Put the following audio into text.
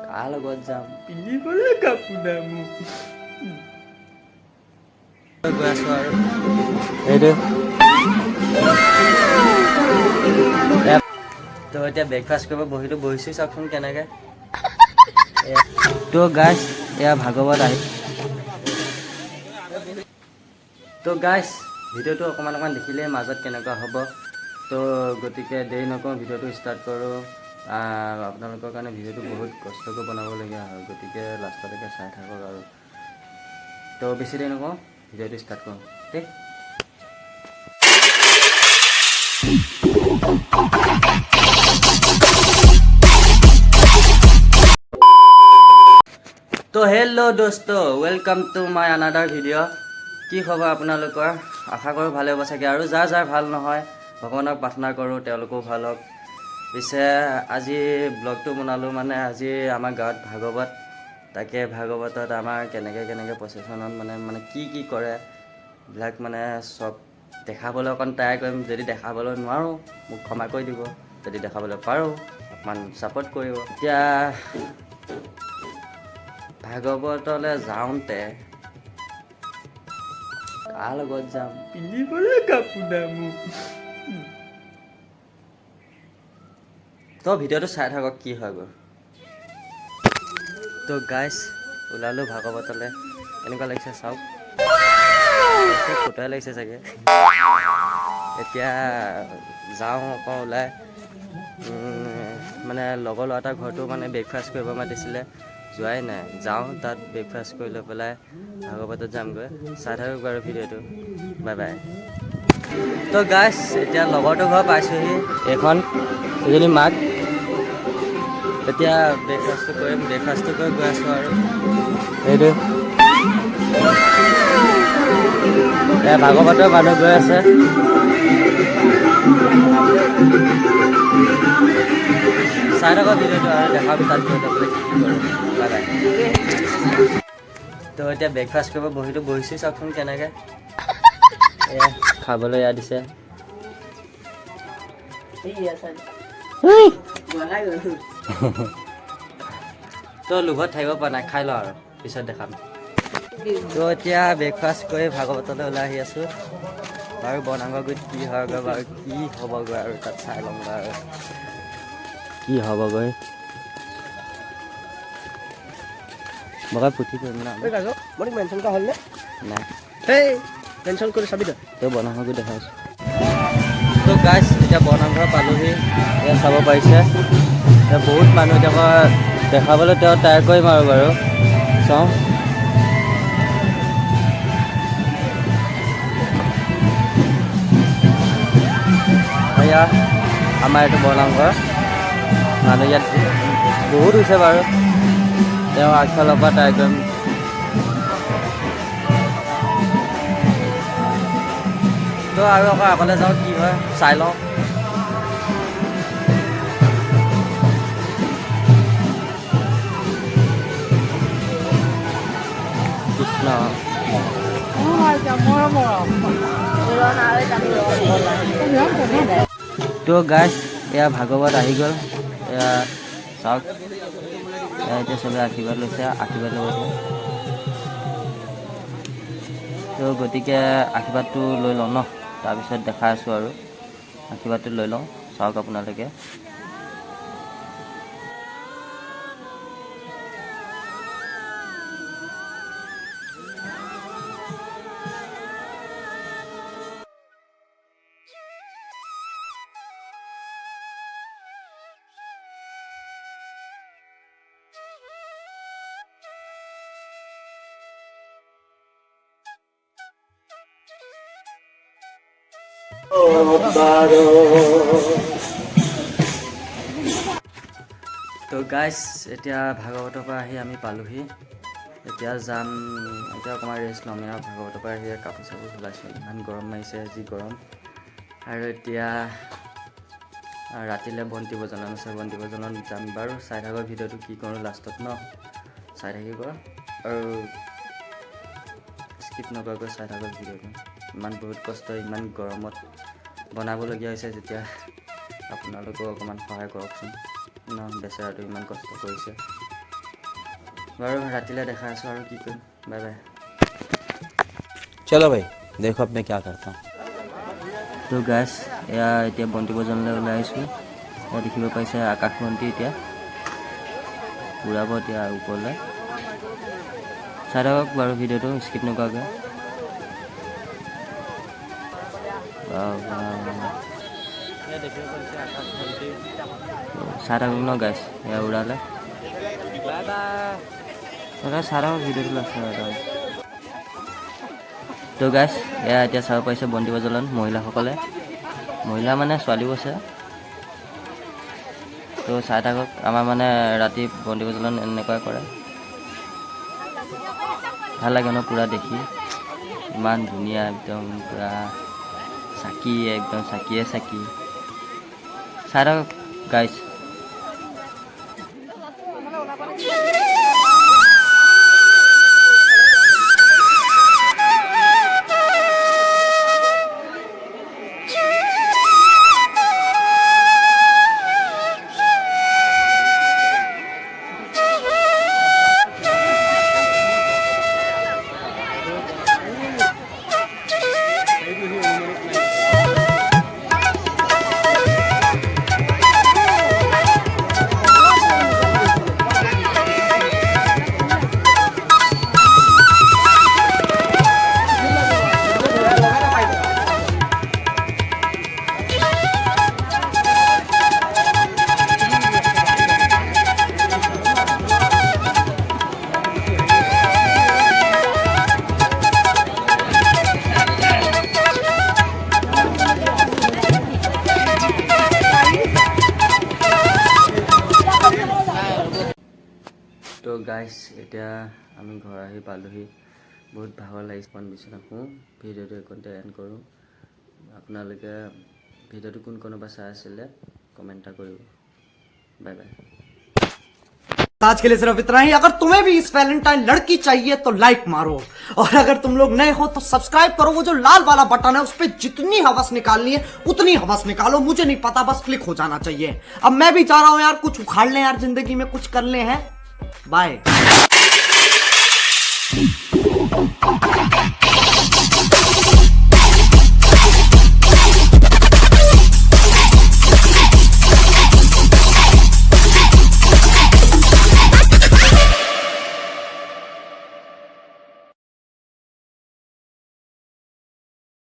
কাৰ লগত যাম পিন্ধিবলৈ কাপোৰ নাই মোৰ গৈ আছোঁ আৰু এইটো তো এতিয়া ব্ৰেকফাষ্ট কৰিব বহিছোঁ চাওকচোন কেনেকৈ তো গাইছ এয়া ভাগৱত আহি তো গাইছ ভিডিঅ'টো অকণমান দেখিলে মাজত কেনেকুৱা হ'ব তো গতিকে দেৰি নকৰোঁ ভিডিঅ'টো ষ্টাৰ্ট কৰোঁ আপোনালোকৰ কাৰণে ভিডিঅ'টো বহুত কষ্টকৈ বনাবলগীয়া হয় গতিকে লাষ্টলৈকে চাই থাকক আৰু তো বেছি দেৰি নকৰোঁ ভিডিঅ'টো ষ্টাৰ্ট কৰোঁ ঠিক তো হেল্ল' দোস্ত welcome to my another video' কি খবৰ আপোনালোকৰ আশা কৰোঁ ভালে হ'ব চাগে আৰু যাৰ ভাল নহয় ভগৱানক প্ৰাৰ্থনা কৰোঁ তেওঁলোকেও ভাল হওক পিছে আজি ব্লগটো বনালোঁ মানে আজি আমাৰ গাঁৱত ভাগৱত তাকে ভাগৱতত আমাৰ কেনেকৈ প্ৰচেশ্যনত মানে কি কৰে এইবিলাক মানে চব দেখাবলৈ অকণ ট্ৰাই কৰিম যদি দেখাবলৈ নোৱাৰোঁ মোক ক্ষমা কৰি দিব যদি দেখাবলৈ পাৰোঁ অকণমান ছাপোৰ্ট কৰিব এতিয়া ভাগৱতলৈ যাওঁতে কাৰ লগত যাম পিন্ধিবলৈ কাপোৰ নাই মোৰ তো ভিডিঅ'টো চাই থাকক কি হয় গৈ তো গাইছ ওলালোঁ ভাগৱতলৈ এনেকুৱা লাগিছে চাওক ফটোৱে লাগিছে চাগে এতিয়া যাওঁ আকৌ ওলাই মানে লগৰ ল'ৰা এটাৰ ঘৰটো মানে ব্ৰেকফাষ্ট কৰিব মাতিছিলে যোৱাই নাই যাওঁ তাত ব্ৰেকফাষ্ট কৰি লৈ পেলাই ভাগৱতত যামগৈ চাই থাকক বাৰু ভিডিঅ'টো বাই বাই তো গাইছ এতিয়া লগৰটোৰ ঘৰ পাইছোঁহি এইখন এজনী মাক এতিয়া ব্ৰেকফাষ্টটো কৰি গৈ আছোঁ আৰু এইটো ভাগৱতৰ মানুহ গৈ আছে চাই থাকক ভিডিঅ'টো আৰু দেখাম তাত গৈ থাকোঁ কি কৰোঁ বাই বাই তো এতিয়া ব্ৰেকফাষ্ট কৰিব বহিছোঁ চাওকচোন কেনেকৈ এয়া খাবলৈ এয়া দিছে তো লোভত থাকিব পৰা নাই খাই লওঁ আৰু পিছত দেখাম তো এতিয়া ব্ৰেকফাষ্ট কৰি ভাগৱতলৈ ওলাই আহি আছোঁ বাৰু বনাবগৈ কি হয়গৈ বাৰু কি হ'বগৈ আৰু তাত চাই ল'মগৈ আৰু কি হ'বগৈ বগা পুঠি কৰিম না মই মেনশ্যন কৰা হ'লনে নাই সেই মেনশ্যন কৰি চাবি তই বনাবগৈ দেখাইছোঁ তো গাইছ এতিয়া বৰনামঘৰ পালোহি এয়া চাব পাৰিছে বহুত মানুহ এতিয়া দেখাবলৈ তেওঁ ট্ৰাই কৰিম আৰু বাৰু চাওঁ এয়া আমাৰ এইটো বৰনামঘৰ মানুহ ইয়াত বহুত হৈছে বাৰু তেওঁ আগফালৰ পৰা ট্ৰাই কৰিম তো আৰু আকৌ আগলৈ যাওঁ কি হয় চাই লওঁ কৃষ্ণ তো গাইছ এয়া ভাগৱত আহি গ'ল এয়া চাওক এতিয়া চবে আশীৰ্বাদ লৈছে আশীৰ্বাদ লৈছে তো গতিকে আশীৰ্বাদটো লৈ লওঁ ন তাৰপিছত দেখাই আছোঁ আৰু আশীৰ্বাদটো লৈ লওঁ চাওক আপোনালোকে তো গাইছ এতিয়া ভাগৱতৰ পৰা আহি আমি পালোহি এতিয়া যাম এতিয়া অকণমান ৰেষ্ট ল'ম আৰু ভাগৱতৰ পৰা আহি কাপোৰ চাপোৰ চলাইছোঁ ইমান গৰম মাৰিছে যি গৰম আৰু এতিয়া ৰাতিলৈ বন্তি প্ৰজ্বলন আছে বন্তি প্ৰজ্বলন যাম বাৰু চাই থাকক ভিডিঅ'টো কি কৰোঁ লাষ্টত ন চাই থাকিব আৰু স্কিপ নকৰাকৈ চাই থাকক ভিডিঅ'টো ইমান বহুত কষ্ট ইমান গৰমত বনাবলগীয়া হৈছে যেতিয়া আপোনালোকেও অকণমান সহায় কৰকচোন ন বেচেৰাটো ইমান কষ্ট কৰিছে বাৰু ৰাতিলৈ দেখাই আছোঁ আৰু কি কৰিম। Bye bye. चलो भाई देखो अब मैं क्या करता हूँ। তো গাছ এয়া এতিয়া বন্তি বজাবলৈ ওলাই আহিছোঁ। এয়া দেখিব পাইছে আকাশ বন্তি এতিয়া উৰাব এতিয়া ওপৰলৈ। চাই থাকক বাৰু ভিডিঅ'টো স্কিপ নকৰাকৈ। চাই থাকক ন গাছ এয়া উৰালে। চাই থাকক ভিডিঅ'টো আছে। তো গাছ এয়া এতিয়া চাব পাৰিছে বন্তি প্ৰজ্বলন মহিলাসকলে, মহিলা মানে ছোৱালীও আছে। তো চাই থাকক, আমাৰ মানে ৰাতি বন্তি প্ৰজ্বলন এনেকুৱাই কৰে। ভাল লাগে ন পূৰা দেখি, ইমান ধুনীয়া একদম পূৰা চাকি, একদম চাকিয়ে চাকি। চাই থাকক গাইছ। তো গাইছ এতিয়া আমি ঘৰ আহি পালোহি। বহুত ভাগৰ লাগিছে, অকণ বিচনা শুওঁ, ভিডিঅ'টো এইকণতে এণ্ড কৰোঁ। আপোনালোকে ভিডিঅ'টো কোনোবা চাই আছিলে কমেণ্ট এটা কৰিব। Bye bye. आज के लिए सिर्फ इतना ही। अगर तुम्हें भी इस वैलेंटाइन लड़की चाहिए तो लाइक मारो, और अगर तुम लोग नए हो तो सब्सक्राइब करो। वो जो लाल वाला बटन है उस पर जितनी हवस निकालनी है उतनी हवस निकालो, मुझे नहीं पता, बस क्लिक हो जाना चाहिए। अब मैं भी चाह रहा हूं यार कुछ उखाड़ लें यार, जिंदगी में कुछ कर ले हैं। बाय।